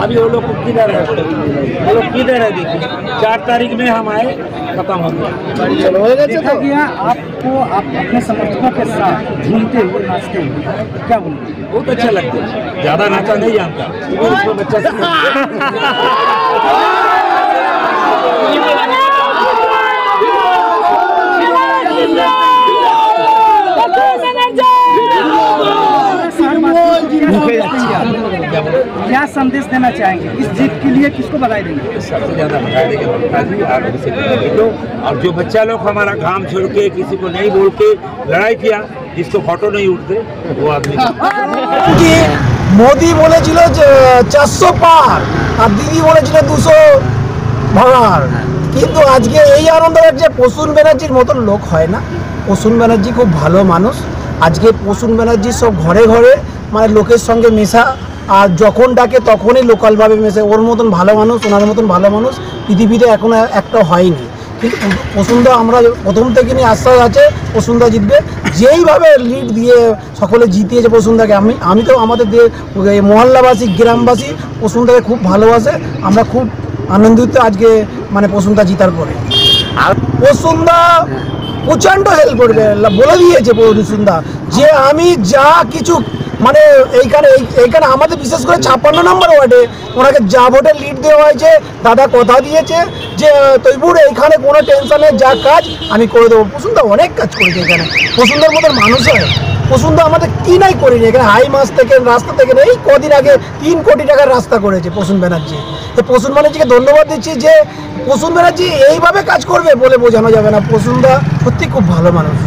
अभी वो लोग किधर है, वो लोग किधर है देखिए। 4 तारीख में हम आए, खत्म हो गया। देखा गया आपको, आप अपने समर्थकों के साथ झूमते हुए नाचते हुए, क्या बोलते? बहुत अच्छा लगता है। ज्यादा नाचा नहीं जानता, इसको बच्चा क्या संदेश देना चाहेंगे इस जीत के लिए? किसको बधाई देंगे? सबसे ज्यादा बधाई देंगे ममता जी और जो बच्चा लोग हमारा घाम छोड़ के किसी को नहीं बोल के लड़ाई किया, जिसको फोटो नहीं उठते वो आदमी। মোদি বলেছিল যে 400 পার আর দিদি বলেছিল 200 ভাড়ার, কিন্তু আজকে এই আনন্দ লাগছে। প্রসূন ব্যানার্জির মতন লোক হয় না। প্রসূন ব্যানার্জি খুব ভালো মানুষ। আজকে প্রসূন ব্যানার্জি সব ঘরে ঘরে মানে লোকের সঙ্গে মেশা, আর যখন ডাকে তখনই লোকালভাবে মেশে। ওর মতন ভালো মানুষ, ওনার মতন ভালো মানুষ পৃথিবীতে এখনো একটা হয়নি। কিন্তু প্রসূনদা আমরা প্রথম থেকে নিয়ে আশ্বাস আছে প্রসূনদা জিতবে। যেইভাবে লিড দিয়ে সকলে জিতিয়েছে প্রসূনদাকে, আমি তো আমাদের মহল্লাবাসী গ্রামবাসী প্রসূনদাকে খুব ভালোবাসে। আমরা খুব আনন্দিত আজকে মানে প্রসূনদা জিতার পরে। আর প্রসূনদা প্রচণ্ড হেল্প করবে, বলে দিয়েছে প্রসূনদা যে আমি যা কিছু মানে এইখানে আমাদের বিশেষ করে 56 নম্বর ওয়ার্ডে ওনাকে যা ভোটে লিড দেওয়া হয়েছে, দাদা কথা দিয়েছে যে তৈবুর এইখানে কোনো টেনশনে যা কাজ আমি করে দেবো। প্রসূনদা অনেক কাজ করেছে এখানে, প্রসূনদার মতন মানুষ হয়। প্রসূনদা আমাদের কি নাই করেনি এখানে, হাই মাস থেকে রাস্তা থেকে এই কদিন আগে 3 কোটি টাকার রাস্তা করেছে প্রসূন ব্যানার্জি। তো প্রসূন ব্যানার্জিকে ধন্যবাদ দিচ্ছি যে প্রসূন ব্যানার্জি এইভাবে কাজ করবে বলে বোঝানো যাবে না। প্রসূনদা সত্যি খুব ভালো মানুষ।